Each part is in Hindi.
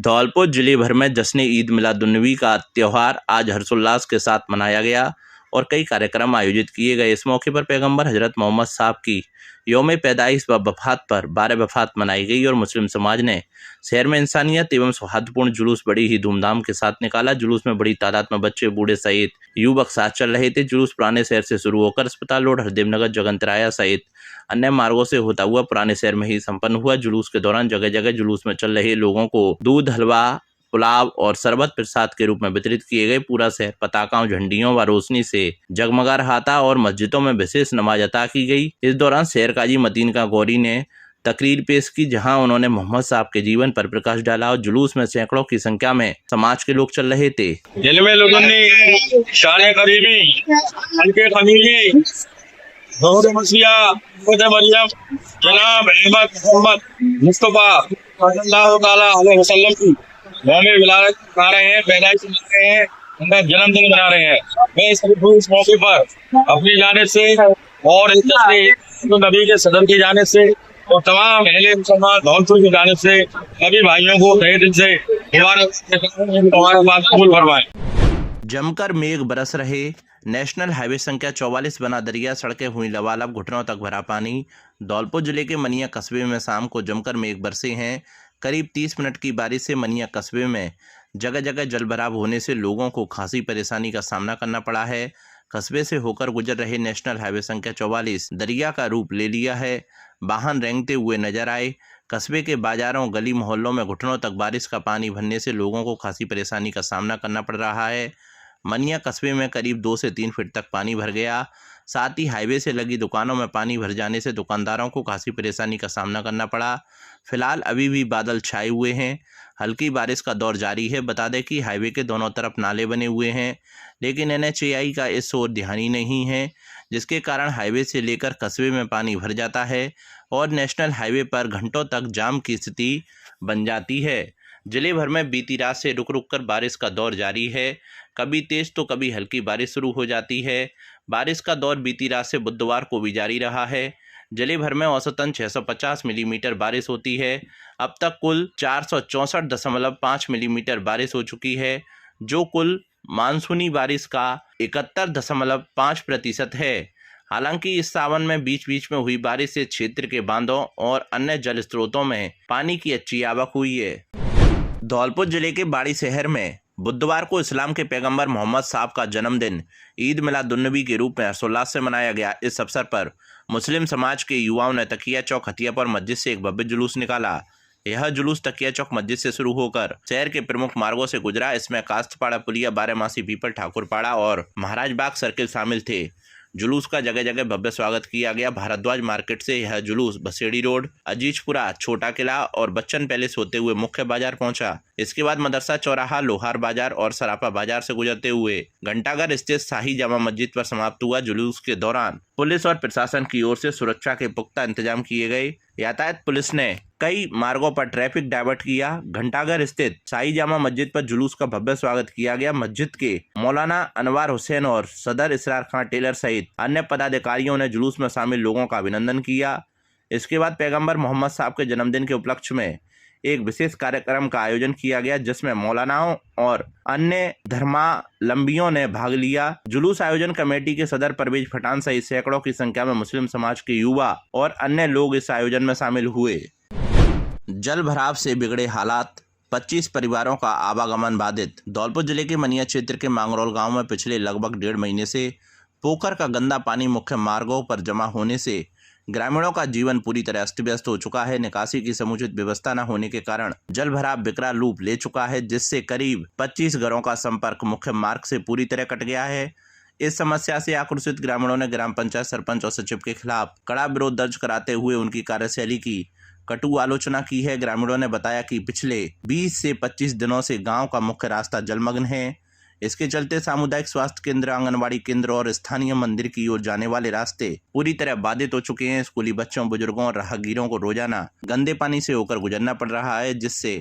धौलपुर जिले भर में जश्न ईद मिलादुन्नबी का त्यौहार आज हर्षोल्लास के साथ मनाया गया और कई कार्यक्रम आयोजित किए गए। इस मौके पर पैगंबर हजरत मोहम्मद साहब की यौम पैदाइश व वफात पर बारह वफात मनाई गई और मुस्लिम समाज ने शहर में इंसानियत एवं सौहार्दपूर्ण जुलूस बड़ी ही धूमधाम के साथ निकाला। जुलूस में बड़ी तादाद में बच्चे बूढ़े सहित युवक साथ चल रहे थे। जुलूस पुराने शहर से शुरू होकर अस्पताल रोड, हरदेवनगर, जगंतराया सहित अन्य मार्गों से होता हुआ पुराने शहर में ही संपन्न हुआ। जुलूस के दौरान जगह जगह जुलूस में चल रहे लोगों को दूध, हलवा, पुलाव और शरबत प्रसाद के रूप में वितरित किए गए। पूरा शहर पताकाओं, झंडियों व रोशनी से जगमगा रहा था और मस्जिदों में विशेष नमाज अता की गई। इस दौरान शहर काजी मतीन का गौरी ने तकरीर पेश की, जहां उन्होंने मोहम्मद साहब के जीवन पर प्रकाश डाला और जुलूस में सैकड़ों की संख्या में समाज के लोग चल रहे थे। जिनमें लोगों ने शान करीबी, हल्के खमीली, ज़ोहर मसीहा, मरियम, जनाब अहमद मोहम्मद मुस्तफा सल्लल्लाहु ताला अलैहि वसल्लम की यौम विलादत मना रहे हैं, पैदाइश मना रहे हैं, उनका जन्मदिन मना रहे हैं। मैं इस मौके पर अपनी जानिब से और नबी के सदर की जानिब से और तमाम अहले मुसलमान धौलपुर की जानिब से सभी भाइयों को तहे दिल से मुबारकबाद कबूल फरमाएं। जमकर मेघ बरस रहे। नेशनल हाईवे संख्या 44 बना दरिया, सड़कें हुई लबालब, घुटनों तक भरा पानी। धौलपुर जिले के मनिया कस्बे में शाम को जमकर मेघ बरसे हैं। करीब 30 मिनट की बारिश से मनिया कस्बे में जगह जगह जलभराव होने से लोगों को खासी परेशानी का सामना करना पड़ा है। कस्बे से होकर गुजर रहे नेशनल हाईवे संख्या 44 दरिया का रूप ले लिया है। वाहन रेंगते हुए नजर आए। कस्बे के बाजारों, गली मोहल्लों में घुटनों तक बारिश का पानी भरने से लोगों को खासी परेशानी का सामना करना पड़ रहा है। मनिया कस्बे में करीब 2 से 3 फीट तक पानी भर गया। साथ ही हाईवे से लगी दुकानों में पानी भर जाने से दुकानदारों को खासी परेशानी का सामना करना पड़ा। फिलहाल अभी भी बादल छाए हुए हैं, हल्की बारिश का दौर जारी है। बता दें कि हाईवे के दोनों तरफ नाले बने हुए हैं, लेकिन NHAI का इस ओर ध्यान ही नहीं है, जिसके कारण हाईवे से लेकर कस्बे में पानी भर जाता है और नेशनल हाईवे पर घंटों तक जाम की स्थिति बन जाती है। जिले भर में बीती रात से रुक रुक कर बारिश का दौर जारी है। कभी तेज तो कभी हल्की बारिश शुरू हो जाती है। बारिश का दौर बीती रात से बुधवार को भी जारी रहा है। जिले भर में औसतन 650 मिलीमीटर बारिश होती है। अब तक कुल 464.5 मिलीमीटर बारिश हो चुकी है, जो कुल मानसूनी बारिश का 71.5% है। हालांकि इस सावन में बीच बीच में हुई बारिश से क्षेत्र के बांधों और अन्य जल स्रोतों में पानी की अच्छी आवक हुई है। धौलपुर जिले के बाड़ी शहर में बुधवार को इस्लाम के पैगंबर मोहम्मद साहब का जन्मदिन ईद मिलादुन्नबी के रूप में हर्षोल्लास से मनाया गया। इस अवसर पर मुस्लिम समाज के युवाओं ने तकिया चौक हथियापुर मस्जिद से एक भव्य जुलूस निकाला। यह जुलूस तकिया चौक मस्जिद से शुरू होकर शहर के प्रमुख मार्गों से गुजरा। इसमें कास्तपाड़ा, पुलिया, बारहमासी, पीपल, ठाकुरपाड़ा और महाराज बाग सर्किल शामिल थे। जुलूस का जगह जगह भव्य स्वागत किया गया। भारद्वाज मार्केट से यह जुलूस बसेड़ी रोड, अजीजपुरा, छोटा किला और बच्चन पैलेस होते हुए मुख्य बाजार पहुंचा। इसके बाद मदरसा चौराहा, लोहार बाजार और सराफा बाजार से गुजरते हुए घंटाघर स्थित शाही जामा मस्जिद पर समाप्त हुआ। जुलूस के दौरान पुलिस और प्रशासन की ओर से सुरक्षा के पुख्ता इंतजाम किए गए। यातायात पुलिस ने कई मार्गों पर ट्रैफिक डायवर्ट किया। घंटाघर स्थित शाही जामा मस्जिद पर जुलूस का भव्य स्वागत किया गया। मस्जिद के मौलाना अनवार हुसैन और सदर इसरार खान टेलर सहित अन्य पदाधिकारियों ने जुलूस में शामिल लोगों का अभिनंदन किया। इसके बाद पैगंबर मोहम्मद साहब के जन्मदिन के उपलक्ष्य में एक विशेष कार्यक्रम का आयोजन किया गया, जिसमें मौलानाओं और अन्य धर्मावलंबियों ने भाग लिया। जुलूस आयोजन कमेटी के सदर परवेज पठान सहित सैकड़ों की संख्या में मुस्लिम समाज के युवा और अन्य लोग इस आयोजन में शामिल हुए। जल भराव से बिगड़े हालात, 25 परिवारों का आवागमन बाधित। धौलपुर जिले के मनिया क्षेत्र के मांगरोल गांव में पिछले लगभग 1.5 महीने से पोखर का गंदा पानी मुख्य मार्गों पर जमा होने से ग्रामीणों का जीवन पूरी तरह अस्त व्यस्त हो चुका है। निकासी की समुचित व्यवस्था न होने के कारण जल भराव विकराल रूप ले चुका है, जिससे करीब 25 घरों का संपर्क मुख्य मार्ग से पूरी तरह कट गया है। इस समस्या से आक्रोशित ग्रामीणों ने ग्राम पंचायत सरपंच और सचिव के खिलाफ कड़ा विरोध दर्ज कराते हुए उनकी कार्यशैली की कटु आलोचना की है। ग्रामीणों ने बताया कि पिछले 20 से 25 दिनों से गांव का मुख्य रास्ता जलमग्न है। इसके चलते सामुदायिक स्वास्थ्य केंद्र, आंगनबाड़ी केंद्र और स्थानीय मंदिर की ओर जाने वाले रास्ते पूरी तरह बाधित हो चुके हैं। स्कूली बच्चों, बुजुर्गों और राहगीरों को रोजाना गंदे पानी से होकर गुजरना पड़ रहा है, जिससे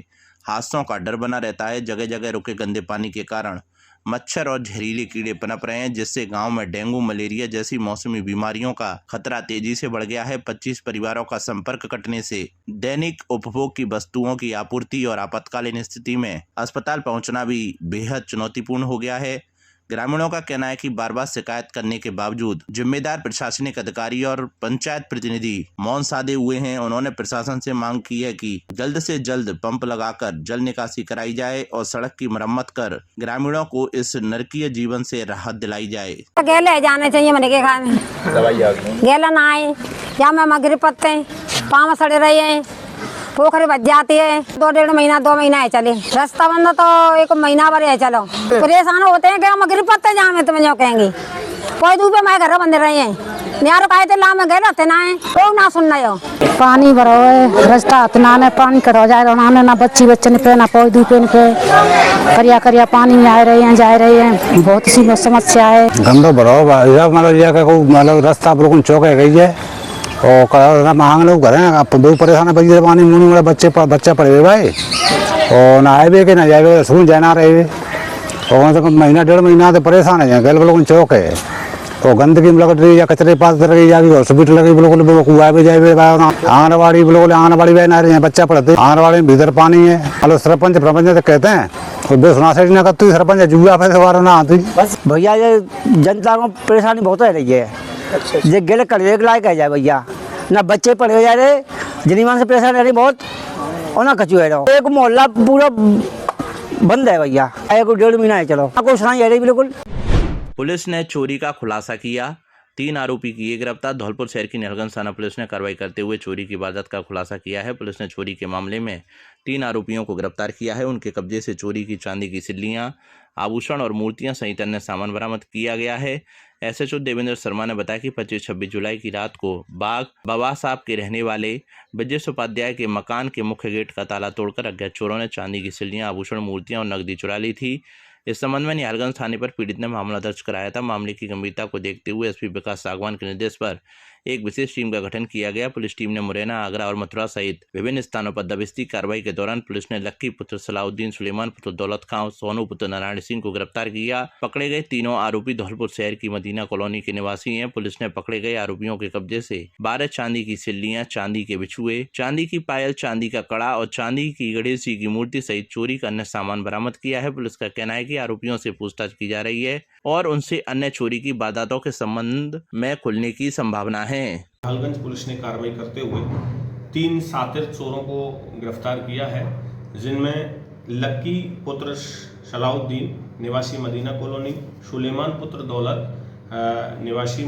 हादसों का डर बना रहता है। जगह जगह रुके गंदे पानी के कारण मच्छर और जहरीले कीड़े पनप रहे हैं, जिससे गांव में डेंगू, मलेरिया जैसी मौसमी बीमारियों का खतरा तेजी से बढ़ गया है। 25 परिवारों का संपर्क कटने से दैनिक उपभोग की वस्तुओं की आपूर्ति और आपातकालीन स्थिति में अस्पताल पहुंचना भी बेहद चुनौतीपूर्ण हो गया है। ग्रामीणों का कहना है कि बार बार शिकायत करने के बावजूद जिम्मेदार प्रशासनिक अधिकारी और पंचायत प्रतिनिधि मौन साधे हुए हैं। उन्होंने प्रशासन से मांग की है कि जल्द से जल्द पंप लगाकर जल निकासी कराई जाए और सड़क की मरम्मत कर ग्रामीणों को इस नरकीय जीवन से राहत दिलाई जाए। गेले जाने चाहिए मैंने के खाने गेला ना आए या मैं मगरी पत्ते पाँव सड़े रहे हैं, पोखरी बच जाती है। 2 महीना है चले, रास्ता बंद तो 1 महीना भर है। चलो परेशान होते हैं, क्या मगरी पत्ते जहाँ में तुम जो कहेंगी कोई धूपे मैं घर बंद रहे हैं यार कहे थे ला में गए रहते ना है तो ना सुनना हो। पानी भरो है रास्ता इतना ने पानी करो जाए उन्होंने ना बच्चे ने पे ना पौधे पे करिया करिया पानी में आ रहे हैं जा रहे हैं, बहुत सी समस्या है। गंदो भरो मतलब रास्ता बिल्कुल चौक है गई है और मांग लोग घर हैं दो परेशान है पानी मुनी वाले बच्चे पड़े हुए भाई और ना आए कि ना जाए सुन जाना रहे और महीना 1.5 महीना तो परेशान है। गल बिल्कुल चौक है तो गंदगी में लग रही है, कचरे पास लगी जाएगी, हॉस्पिटल लगी बिल्कुल कुआ भी जाए आंगनबाड़ी बिल्कुल आंगनबाड़ी भी ना रही है, बच्चा पढ़ते आंगनबाड़ी में भीतर पानी है। मतलब सरपंच तो कहते हैं तो बेसुना से ना करती सरपंच जुआ पैसे वारा ना आती। बस भैया ये जनता को परेशानी बहुत है रही है। ये गिल कर एक लायक है जाए भैया ना बच्चे पढ़े जा रहे जिनीमान से परेशान रही बहुत और ना कचू है एक मोहल्ला पूरा बंद है भैया 1.5 महीना है। चलो कुछ नहीं है बिल्कुल। पुलिस ने चोरी का खुलासा किया, 3 आरोपी किए गिरफ्तार। धौलपुर शहर की नहरगंज थाना पुलिस ने कार्रवाई करते हुए चोरी की वारदात का खुलासा किया है। पुलिस ने चोरी के मामले में 3 आरोपियों को गिरफ्तार किया है। उनके कब्जे से चोरी की चांदी की सिल्लियां, आभूषण और मूर्तियां सहित अन्य सामान बरामद किया गया है। एसएचओ देवेंद्र शर्मा ने बताया कि 25-26 जुलाई की रात को बाग बाबा साहब के रहने वाले ब्रजेश उपाध्याय के मकान के मुख्य गेट का ताला तोड़कर अज्ञात चोरों ने चांदी की सिल्लियां, आभूषण, मूर्तियां और नकदी चुरा ली थी। इस संबंध में निहालगंज थाने पर पीड़ित ने मामला दर्ज कराया था। मामले की गंभीरता को देखते हुए एसपी विकास सागवान के निर्देश पर एक विशेष टीम का गठन किया गया। पुलिस टीम ने मुरैना, आगरा और मथुरा सहित विभिन्न स्थानों पर दबिश्ती कार्रवाई के दौरान पुलिस ने लक्की पुत्र सलाउद्दीन, सुलेमान पुत्र दौलत खां, सोनू पुत्र नारायण सिंह को गिरफ्तार किया। पकड़े गए तीनों आरोपी धौलपुर शहर की मदीना कॉलोनी के निवासी हैं। पुलिस ने पकड़े गए आरोपियों के कब्जे से 12 चांदी की सिल्लियां, चांदी के बिछुए, चांदी की पायल, चांदी का कड़ा और चांदी की गणेश जी की मूर्ति सहित चोरी का अन्य सामान बरामद किया है। पुलिस का कहना है कि आरोपियों से पूछताछ की जा रही है और उनसे अन्य चोरी की वारदातों के संबंध में खुलने की संभावना है। निहालगंज पुलिस ने कार्रवाई करते हुए 3 शातिर चोरों को गिरफ्तार किया है, जिनमें लक्की पुत्र सलाउद्दीन निवासी मदीना कॉलोनी, सुलेमान पुत्र दौलत निवासी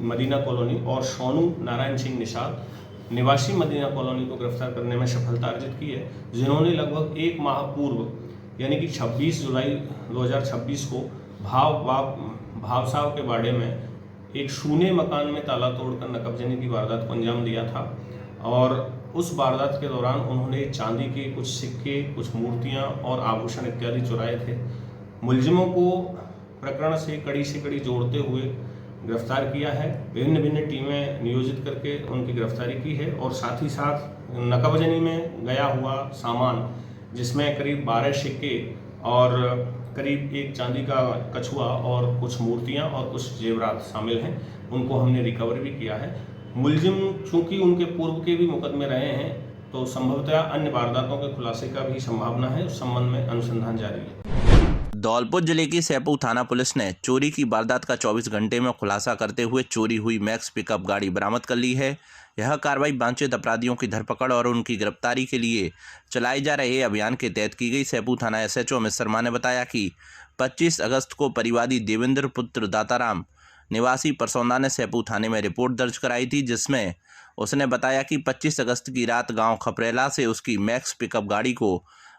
मदीना कॉलोनी और सोनू नारायण सिंह निषाद निवासी मदीना कॉलोनी को गिरफ्तार करने में सफलता अर्जित की है, जिन्होंने लगभग 1 माह पूर्व यानी कि 26 जुलाई 2026 को भाव साहब के बाड़े में एक सूने मकान में ताला तोड़कर नकबजनी की वारदात को अंजाम दिया था और उस वारदात के दौरान उन्होंने चांदी के कुछ सिक्के, कुछ मूर्तियां और आभूषण इत्यादि चुराए थे। मुलजिमों को प्रकरण से कड़ी जोड़ते हुए गिरफ्तार किया है। विभिन्न टीमें नियोजित करके उनकी गिरफ्तारी की है और साथ ही साथ नकबजनी में गया हुआ सामान, जिसमें करीब 12 सिक्के और करीब 1 चांदी का कछुआ और कुछ मूर्तियां और कुछ जेवरात शामिल हैं, उनको हमने रिकवर भी किया है। मुलजिम चूंकि उनके पूर्व के भी मुकदमे रहे हैं तो संभवतः अन्य वारदातों के खुलासे का भी संभावना है। उस संबंध में अनुसंधान जारी है। धौलपुर जिले की सैपू थाना पुलिस ने चोरी की वारदात का 24 घंटे में खुलासा करते हुए चोरी हुई मैक्स पिकअप गाड़ी बरामद कर ली है। यह कार्रवाई वांछित अपराधियों की धरपकड़ और उनकी गिरफ्तारी के लिए चलाए जा रहे अभियान के तहत की गई। सैपू थाना एसएचओ अमित शर्मा ने बताया कि 25 अगस्त को परिवादी देवेंद्र पुत्र दाताराम निवासी परसौंदा ने सैपू थाने में रिपोर्ट दर्ज कराई थी, जिसमें उसने बताया कि 25 अगस्त की रात गांव खपरेला से उसकी मैक्स पिकअप गाड़ी को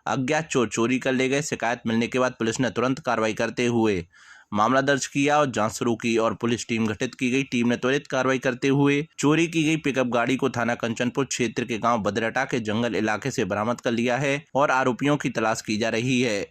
अज्ञात चोर चोरी कर ले गए। शिकायत मिलने के बाद पुलिस ने तुरंत कार्रवाई करते हुए मामला दर्ज किया और जांच शुरू की और पुलिस टीम गठित की गई। टीम ने त्वरित कार्रवाई करते हुए चोरी की गई पिकअप गाड़ी को थाना कंचनपुर क्षेत्र के गांव बदरटा के जंगल इलाके से बरामद कर लिया है और आरोपियों की तलाश की जा रही है।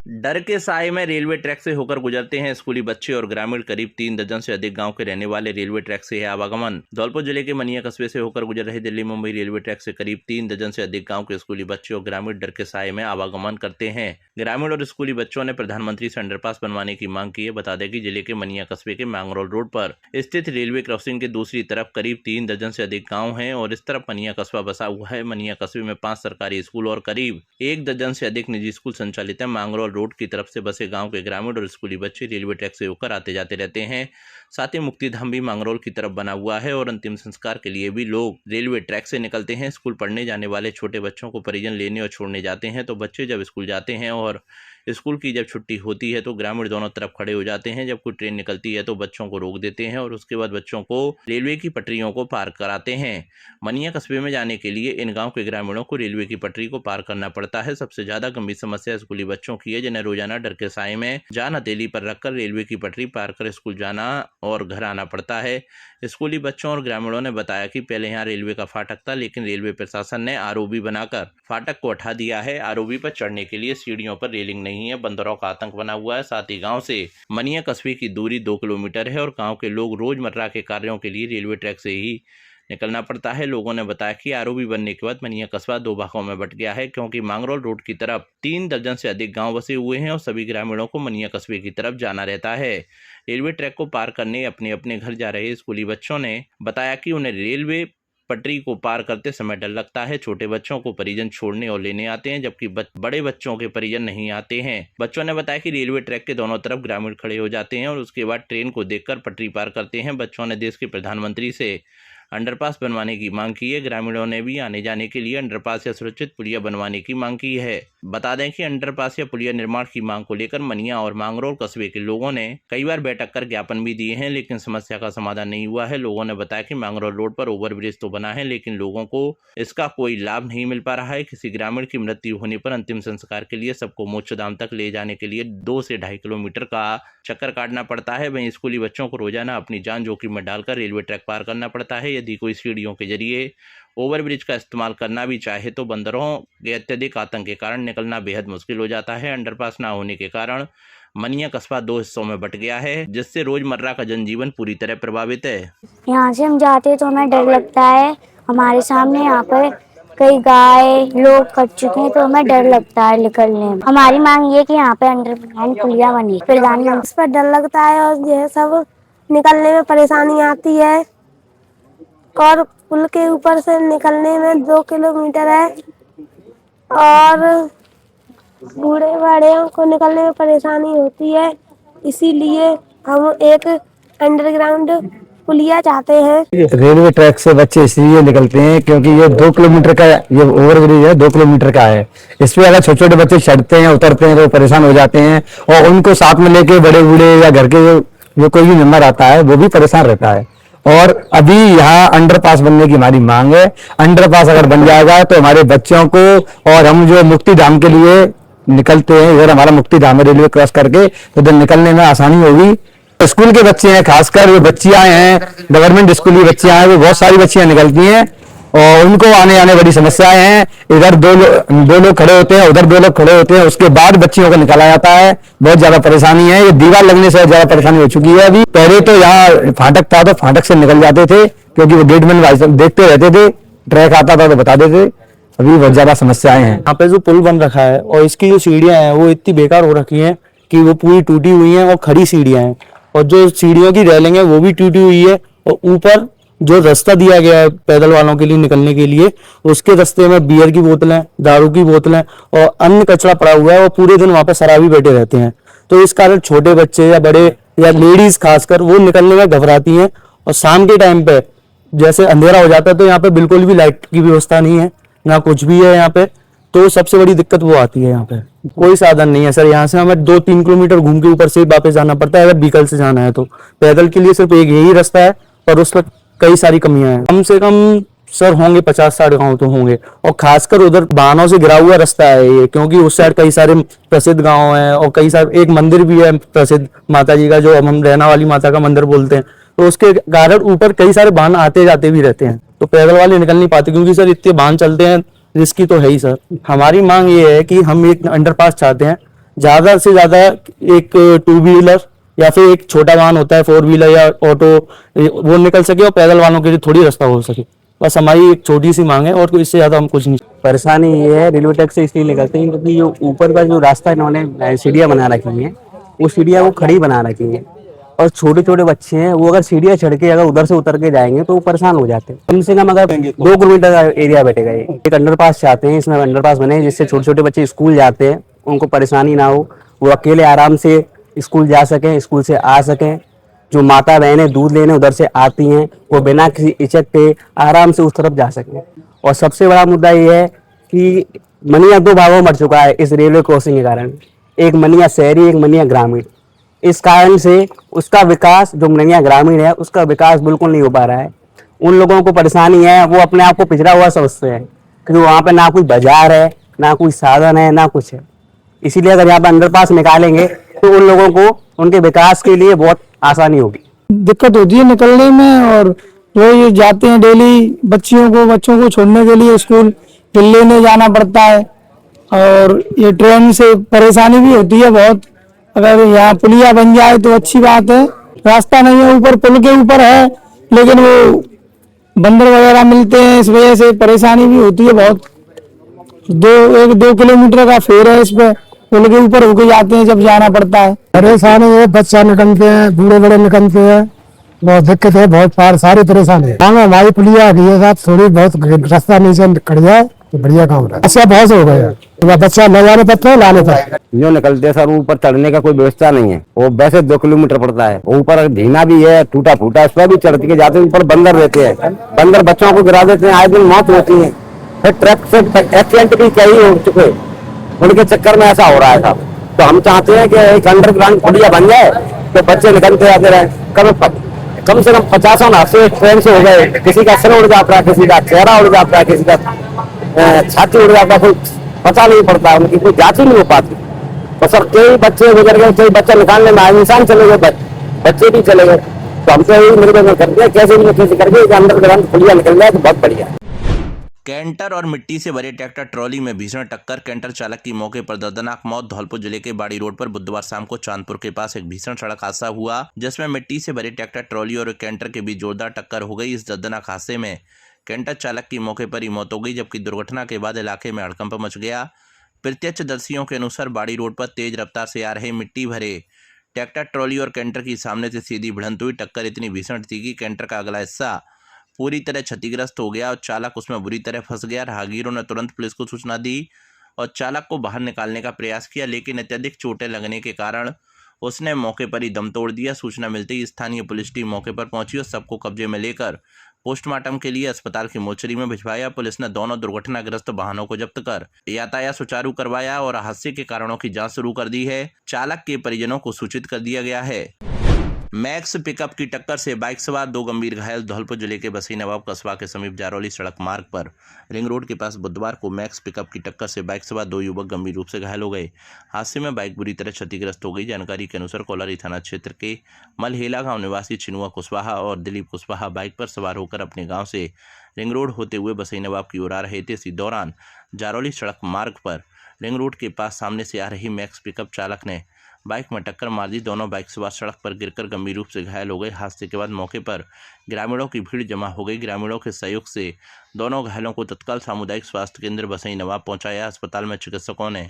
डर के साए में रेलवे ट्रैक से होकर गुजरते हैं स्कूली बच्चे और ग्रामीण। करीब 3 दर्जन से अधिक गांव के रहने वाले रेलवे ट्रैक से है आवागमन। धौलपुर जिले के मनिया कस्बे से होकर गुजर रहे दिल्ली मुंबई रेलवे ट्रैक से करीब 3 दर्जन से अधिक गांव के स्कूली बच्चे और ग्रामीण डर के साए में आवागमन करते हैं। ग्रामीण और स्कूली बच्चों ने प्रधानमंत्री से अंडरपास बनवाने की मांग की है। बता दें कि जिले के मनिया कस्बे के मैंगरोल रोड पर स्थित रेलवे क्रॉसिंग के दूसरी तरफ करीब 3 दर्जन से अधिक गाँव है और इस तरफ मनिया कस्बा बसा हुआ है। मनिया कस्बे में 5 सरकारी स्कूल और करीब 1 दर्जन से अधिक निजी स्कूल संचालित है। मैंगरोल रोड की तरफ से बसे गांव के ग्रामीण और स्कूली बच्चे रेलवे ट्रैक से होकर आते जाते रहते हैं। साथ ही मुक्तिधाम भी मैंगरोल की तरफ बना हुआ है और अंतिम संस्कार के लिए भी लोग रेलवे ट्रैक से निकलते हैं। स्कूल पढ़ने जाने वाले छोटे बच्चों को परिजन लेने और छोड़ने जाते हैं, तो बच्चे जब स्कूल जाते हैं और स्कूल की जब छुट्टी होती है तो ग्रामीण दोनों तरफ खड़े हो जाते हैं। जब कोई ट्रेन निकलती है तो बच्चों को रोक देते हैं और उसके बाद बच्चों को रेलवे की पटरियों को पार कराते हैं। मनिया कस्बे में जाने के लिए इन गांव के ग्रामीणों को रेलवे की पटरी को पार करना पड़ता है। सबसे ज्यादा गंभीर समस्या स्कूली बच्चों की है, जिन्हें रोजाना डर के साए में जान हथेली पर रखकर रेलवे की पटरी पार कर स्कूल जाना और घर आना पड़ता है। स्कूली बच्चों और ग्रामीणों ने बताया कि पहले यहाँ रेलवे का फाटक था, लेकिन रेलवे प्रशासन ने आरओबी बनाकर फाटक को हटा दिया है। आरओबी पर चढ़ने के लिए सीढ़ियों पर रेलिंग नहीं है। बंदरों का आतंक बना हुआ है। साथ ही गांव से मनिया कस्बे की दूरी 2 किलोमीटर है और गांव के लोग रोजमर्रा के कार्यों के लिए रेलवे ट्रैक से ही निकलना पड़ता है। लोगों ने बताया कि आरओबी बनने के बाद मनिया कस्बा 2 भागों में बंट गया है, क्योंकि मैंगरोल रोड की तरफ 3 दर्जन से अधिक गांव बसे हुए हैं और सभी ग्रामीणों को मनिया कस्बे की तरफ जाना रहता है। रेलवे ट्रैक को पार करने अपने अपने घर जा रहे स्कूली बच्चों ने बताया कि उन्हें रेलवे पटरी को पार करते समय डर लगता है। छोटे बच्चों को परिजन छोड़ने और लेने आते हैं, जबकि बड़े बच्चों के परिजन नहीं आते हैं। बच्चों ने बताया कि रेलवे ट्रैक के दोनों तरफ ग्रामीण खड़े हो जाते हैं और उसके बाद ट्रेन को देखकर पटरी पार करते हैं। बच्चों ने देश के प्रधानमंत्री से अंडरपास बनवाने की मांग की है। ग्रामीणों ने भी आने जाने के लिए अंडरपास या सुरक्षित पुलिया बनवाने की मांग की है। बता दें कि अंडरपास या पुलिया निर्माण की मांग को लेकर मनिया और मैंगरोल कस्बे के लोगों ने कई बार बैठक कर ज्ञापन भी दिए हैं, लेकिन समस्या का समाधान नहीं हुआ है। लोगों ने बताया कि मैंगरोल रोड पर ओवरब्रिज तो बना है, लेकिन लोगों को इसका कोई लाभ नहीं मिल पा रहा है। किसी ग्रामीण की मृत्यु होने पर अंतिम संस्कार के लिए सबको मोक्षधाम तक ले जाने के लिए 2 से 2.5 किलोमीटर का चक्कर काटना पड़ता है। वहीं स्कूली बच्चों को रोजाना अपनी जान जोखिम में डालकर रेलवे ट्रैक पार करना पड़ता है। यदि कोई सीढ़ियों के जरिए ओवरब्रिज का इस्तेमाल करना भी चाहे तो बंदरों के अत्यधिक आतंक के कारण निकलना बेहद मुश्किल हो जाता है। अंडरपास ना होने के कारण मनिया कस्बा 2 हिस्सों में बंट गया है, जिससे रोजमर्रा का जनजीवन पूरी तरह प्रभावित है। यहाँ से हम जाते हैं तो हमें डर लगता है। हमारे सामने यहाँ पर कई गाय लोग कट चुके हैं, तो हमें डर लगता है निकलने में। हमारी मांग ये कि यहाँ पे अंडरग्राउंड पुलिया बनी। प्रधानमंत्री पर डर लगता है और यह सब निकलने में परेशानी आती है और पुल के ऊपर से निकलने में 2 किलोमीटर है और बूढ़े बड़े को निकलने में परेशानी होती है। इसीलिए हम एक अंडरग्राउंड पुलिया चाहते हैं। रेलवे ट्रैक से बच्चे इसलिए निकलते हैं क्योंकि ये 2 किलोमीटर का ये ओवरब्रिज है, 2 किलोमीटर का है। इस पे अगर छोटे छोटे बच्चे चढ़ते हैं उतरते हैं तो परेशान हो जाते हैं और उनको साथ में लेके बड़े बूढ़े या घर के जो कोई भी मेंबर आता है वो भी परेशान रहता है। और अभी यहाँ अंडरपास बनने की हमारी मांग है। अंडरपास अगर बन जाएगा तो हमारे बच्चों को और हम जो मुक्तिधाम के लिए निकलते हैं, इधर हमारा मुक्तिधाम है रेलवे क्रॉस करके, तो इधर निकलने में आसानी होगी। स्कूल के बच्चे हैं, खासकर वो बच्चियां हैं, गवर्नमेंट स्कूल की बच्चियां हैं, वो बहुत सारी बच्चियां निकलती हैं और उनको आने आने बड़ी समस्याएं हैं। इधर दो लोग खड़े होते हैं, उधर 2 लोग खड़े होते हैं, उसके बाद बच्चियों को निकाला जाता है। बहुत ज्यादा परेशानी है। ये दीवार लगने से ज्यादा परेशानी हो चुकी है। अभी पहले तो यहाँ फाटक था तो फाटक से निकल जाते थे, क्योंकि वो गेटमैन भाई साहब देखते रहते थे, ट्रैक आता था तो बता देते। अभी बहुत ज्यादा समस्याएं हैं। यहाँ पे जो पुल बन रखा है और इसकी जो सीढ़ियां हैं वो इतनी बेकार हो रखी हैं कि वो पूरी टूटी हुई हैं और खड़ी सीढ़ियां हैं, और जो सीढ़ियों की रेलिंग है वो भी टूटी हुई है। और ऊपर जो रास्ता दिया गया है पैदल वालों के लिए निकलने के लिए, उसके रास्ते में बियर की बोतलें, दारू की बोतलें और अन्य कचरा पड़ा हुआ है और पूरे दिन वहां पे शराबी बैठे रहते हैं। तो इस कारण छोटे बच्चे या बड़े या लेडीज खासकर वो निकलने में घबराती हैं। और शाम के टाइम पे जैसे अंधेरा हो जाता है तो यहाँ पे बिल्कुल भी लाइट की व्यवस्था नहीं है, ना कुछ भी है यहाँ पे। तो सबसे बड़ी दिक्कत वो आती है। यहाँ पे कोई साधन नहीं है सर। यहाँ से हमें 2-3 किलोमीटर घूम के ऊपर से वापस जाना पड़ता है अगर व्हीकल से जाना है तो। पैदल के लिए सिर्फ एक यही रास्ता है और उस पर कई सारी कमियां हैं। कम से कम सर होंगे 50-60 गांव तो होंगे, और खासकर उधर वाहनों से घिरा हुआ रास्ता है ये, क्योंकि उस साइड कई सारे प्रसिद्ध गांव हैं और कई सारे एक मंदिर भी है प्रसिद्ध माता जी का, जो हम रहना वाली माता का मंदिर बोलते हैं। तो उसके कारण ऊपर कई सारे वाहन आते जाते भी रहते हैं, तो पैदल वाले निकल नहीं पाते, क्योंकि सर इतने वाहन चलते हैं, रिस्की तो है ही सर। हमारी मांग ये है कि हम एक अंडरपास चाहते हैं ज्यादा से ज्यादा एक टू व्हीलर या फिर एक छोटा वाहन होता है 4 व्हीलर या ऑटो, वो निकल सके और पैदल वालों के लिए थोड़ी रास्ता हो सके। बस हमारी एक छोटी सी मांग है और इससे ज्यादा हम कुछ नहीं। परेशानी ये है, रेलवे ट्रैक से इसलिए निकलते हैं क्योंकि जो ऊपर का जो रास्ता इन्होंने सीढ़ियाँ बना रखी हैं, वो सीढ़ियाँ वो खड़ी बना रखी हैं, और छोटे छोटे बच्चे हैं वो अगर सीढ़ियाँ चढ़ के अगर उधर से उतर के जाएंगे तो वो परेशान हो जाते हैं। कम से कम अगर 2 किलोमीटर का एरिया बैठेगा। एक अंडरपास चाहते हैं, इसमें अंडरपास बने जिससे छोटे छोटे बच्चे स्कूल जाते हैं उनको परेशानी ना हो, वो अकेले आराम से स्कूल जा सकें, स्कूल से आ सकें। जो माता बहनें दूध लेने उधर से आती हैं वो बिना किसी इचक के आराम से उस तरफ जा सकें। और सबसे बड़ा मुद्दा ये है कि मनिया 2 भागों में बढ़ चुका है इस रेलवे क्रॉसिंग के कारण, एक मनिया शहरी, एक मनिया ग्रामीण। इस कारण से उसका विकास, जो मनिया ग्रामीण है उसका विकास बिल्कुल नहीं हो पा रहा है। उन लोगों को परेशानी है, वो अपने आप को पिछड़ा हुआ समझते हैं क्योंकि वहाँ पे ना कोई बाजार है, ना कोई साधन है, ना कुछ है। इसीलिए अगर यहाँ पे अंडरपास निकालेंगे तो उन लोगों को उनके विकास के लिए बहुत आसानी होगी। दिक्कत होती है निकलने में, और जो ये जाते हैं डेली बच्चों को छोड़ने के लिए स्कूल, फिर लेने जाना पड़ता है, और ये ट्रेन से परेशानी भी होती है बहुत। अगर यहाँ पुलिया बन जाए तो अच्छी बात है। रास्ता नहीं है, ऊपर पुल के ऊपर है लेकिन वो बंदर वगैरह मिलते हैं, इस वजह से परेशानी भी होती है बहुत। 2 किलोमीटर का फेर है, इस पे पुल के ऊपर होके जाते हैं जब जाना पड़ता है। परेशानी है, बच्चा निकलते हैं, बूढ़े बड़े निकलते हैं, बहुत दिक्कत है, बहुत सारी परेशानी है। हमारी पुलिया आ गई है साहब, थोड़ी बहुत रास्ता नीचे कट जाए तो बढ़िया काम रहा है। अच्छा बहुत हो गया, बच्चा न जाने पड़ता है, लाने पड़ता है। जो निकलते हैं सर, ऊपर चढ़ने का कोई व्यवस्था नहीं है, वो वैसे 2 किलोमीटर पड़ता है। ऊपर धीना भी है, टूटा फूटा, इस पर भी चढ़ के जाते हैं। ऊपर बंदर रहते हैं, बंदर बच्चों को गिरा देते हैं, आए दिन मौत होती है। फिर ट्रक से एक्सीडेंट भी कई हो चुके, उनके चक्कर में ऐसा हो रहा है साहब। तो हम चाहते हैं कि एक अंडरग्राउंड पुलिया बन जाए तो बच्चे निकलते आते रहे। कम से कम 50 हादसे ट्रेन से हो गए, किसी का सिर उड़ जाता है, किसी का चेहरा उड़ जाता है, किसी का छाती उड़ जाता है, कोई पता नहीं पड़ता, उनकी कोई जांच ही नहीं हो पाती। तो सर कई बच्चे गुजर गए, कई बच्चे निकालने में इंसान चले गए, बच्चे भी चले गए। तो हमसे यही निवेदन करते हैं कैसे करके अंडरग्राउंड पुलिया निकल जाए तो बहुत बढ़िया। कैंटर और मिट्टी से भरे ट्रैक्टर ट्रॉली में भीषण टक्कर, कैंटर चालक की मौके पर दर्दनाक मौत। धौलपुर जिले के बाड़ी रोड पर बुधवार शाम को चांदपुर के पास एक भीषण सड़क हादसा हुआ जिसमें मिट्टी से भरे ट्रैक्टर ट्रॉली और कैंटर के बीच जोरदार टक्कर हो गई। इस दर्दनाक हादसे में कैंटर चालक की मौके पर ही मौत हो गई, जबकि दुर्घटना के बाद इलाके में हड़कंप मच गया। प्रत्यक्षदर्शियों के अनुसार बाड़ी रोड पर तेज रफ्तार से आ रहे मिट्टी भरे ट्रैक्टर ट्रॉली और कैंटर की सामने से सीधी भिड़ंत हुई। टक्कर इतनी भीषण थी कि कैंटर का अगला हिस्सा पूरी तरह क्षतिग्रस्त हो गया और चालक उसमें बुरी तरह फंस गया। राहगीरों ने तुरंत पुलिस को सूचना दी और चालक को बाहर निकालने का प्रयास किया, लेकिन अत्यधिक चोटें लगने के कारण उसने मौके पर ही दम तोड़ दिया। सूचना मिलते ही स्थानीय पुलिस टीम मौके पर पहुंची और सबको कब्जे में लेकर पोस्टमार्टम के लिए अस्पताल की मोर्चरी में भिजवाया। पुलिस ने दोनों दुर्घटनाग्रस्त वाहनों को जब्त कर यातायात सुचारू करवाया और हादसे के कारणों की जांच शुरू कर दी है। चालक के परिजनों को सूचित कर दिया गया है। मैक्स पिकअप की टक्कर से बाइक सवार 2 गंभीर घायल। धौलपुर जिले के बसई नवाब कस्बा के समीप जारौली सड़क मार्ग पर रिंग रोड के पास बुधवार को मैक्स पिकअप की टक्कर से बाइक सवार 2 युवक गंभीर रूप से घायल हो गए। हादसे में बाइक बुरी तरह क्षतिग्रस्त हो गई। जानकारी के अनुसार कोलारी थाना क्षेत्र के मलहेला गांव निवासी चिनुआ कुशवाहा और दिलीप कुशवाहा बाइक पर सवार होकर अपने गाँव से रिंग रोड होते हुए बसई नवाब की ओर आ रहे थे। इसी दौरान जारौली सड़क मार्ग पर रिंग रोड के पास सामने से आ रही मैक्स पिकअप चालक ने बाइक में टक्कर मार दी। दोनों बाइक सवार सड़क पर गिरकर गंभीर रूप से घायल हो गए। हादसे के बाद मौके पर ग्रामीणों की भीड़ जमा हो गई। ग्रामीणों के सहयोग से दोनों घायलों को तत्काल सामुदायिक स्वास्थ्य केंद्र बसई नवाब पहुंचाया। अस्पताल में चिकित्सकों ने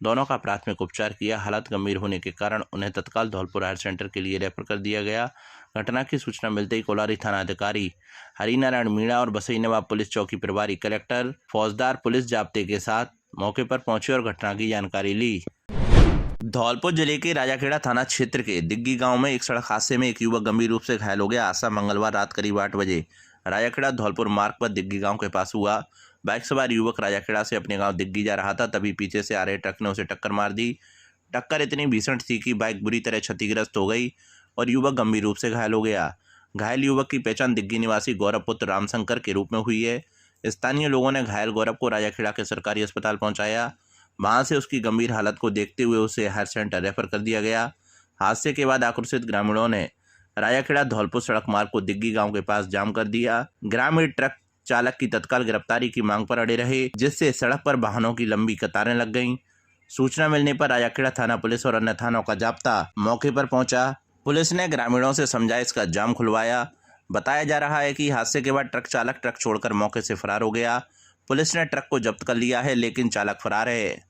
दोनों का प्राथमिक उपचार किया। हालत गंभीर होने के कारण उन्हें तत्काल धौलपुर हायर सेंटर के लिए रेफर कर दिया गया। घटना की सूचना मिलते ही कोलारी थाना अधिकारी हरिनारायण मीणा और बसई नवाब पुलिस चौकी प्रभारी कलेक्टर फौजदार पुलिस जाब्ते के साथ मौके पर पहुंचे और घटना की जानकारी ली। धौलपुर जिले के राजाखेड़ा थाना क्षेत्र के दिग्गी गांव में एक सड़क हादसे में एक युवक गंभीर रूप से घायल हो गया। हादसा मंगलवार रात करीब 8 बजे राजाखेड़ा धौलपुर मार्ग पर दिग्गी गांव के पास हुआ। बाइक सवार युवक राजाखेड़ा से अपने गांव दिग्गी जा रहा था, तभी पीछे से आ रहे ट्रक ने उसे टक्कर मार दी। टक्कर इतनी भीषण थी कि बाइक बुरी तरह क्षतिग्रस्त हो गई और युवक गंभीर रूप से घायल हो गया। घायल युवक की पहचान दिग्गी निवासी गौरव पुत्र रामशंकर के रूप में हुई है। स्थानीय लोगों ने घायल गौरव को राजाखेड़ा के सरकारी अस्पताल पहुंचाया। वहां से उसकी गंभीर हालत को देखते हुए उसे हायर सेंटर रेफर कर दिया गया। हादसे के बाद आक्रोशित ग्रामीणों ने राजाखेड़ा धौलपुर सड़क मार्ग को दिग्गी गांव के पास जाम कर दिया। ग्रामीण ट्रक चालक की तत्काल गिरफ्तारी की मांग पर अड़े रहे, जिससे सड़क पर वाहनों की लंबी कतारें लग गईं। सूचना मिलने पर राजाखेड़ा थाना पुलिस और अन्य थानों का जाब्ता मौके पर पहुंचा। पुलिस ने ग्रामीणों से समझाइश का जाम खुलवाया। बताया जा रहा है कि हादसे के बाद ट्रक चालक ट्रक छोड़कर मौके से फरार हो गया। पुलिस ने ट्रक को जब्त कर लिया है, लेकिन चालक फरार है।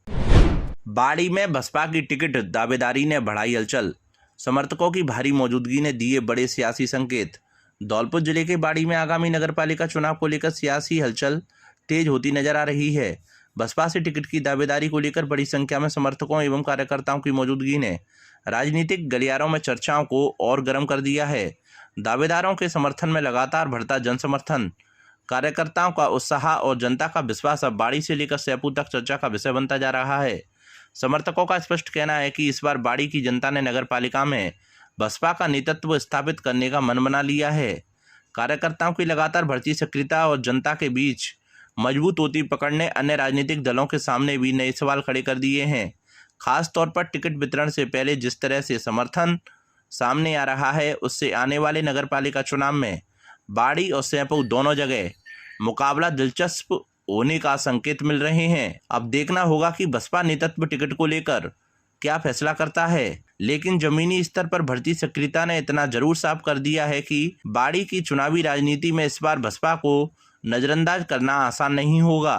बाड़ी में बसपा की टिकट दावेदारी ने बढ़ाई हलचल। समर्थकों की भारी मौजूदगी ने दिए बड़े सियासी संकेत। धौलपुर जिले के बाड़ी में आगामी नगरपालिका चुनाव को लेकर सियासी हलचल तेज होती नजर आ रही है। बसपा से टिकट की दावेदारी को लेकर बड़ी संख्या में समर्थकों एवं कार्यकर्ताओं की मौजूदगी ने राजनीतिक गलियारों में चर्चाओं को और गर्म कर दिया है। दावेदारों के समर्थन में लगातार बढ़ता जनसमर्थन, कार्यकर्ताओं का उत्साह और जनता का विश्वास अब बाड़ी से लेकर सैयपुर तक चर्चा का विषय बनता जा रहा है। समर्थकों का स्पष्ट कहना है कि इस बार बाड़ी की जनता ने नगरपालिका में बसपा का नेतृत्व स्थापित करने का मन बना लिया है। कार्यकर्ताओं की लगातार बढ़ती सक्रियता और जनता के बीच मजबूत होती पकड़ ने अन्य राजनीतिक दलों के सामने भी नए सवाल खड़े कर दिए हैं। खास तौर पर टिकट वितरण से पहले जिस तरह से समर्थन सामने आ रहा है, उससे आने वाले नगरपालिका चुनाव में बाड़ी और सैयपुर दोनों जगह मुकाबला दिलचस्प होने का संकेत मिल रहे हैं। अब देखना होगा कि बसपा नेतृत्व टिकट को लेकर क्या फैसला करता है, लेकिन जमीनी स्तर पर बढ़ती सक्रियता ने इतना जरूर साफ कर दिया है कि बाड़ी की चुनावी राजनीति में इस बार बसपा को नजरअंदाज करना आसान नहीं होगा।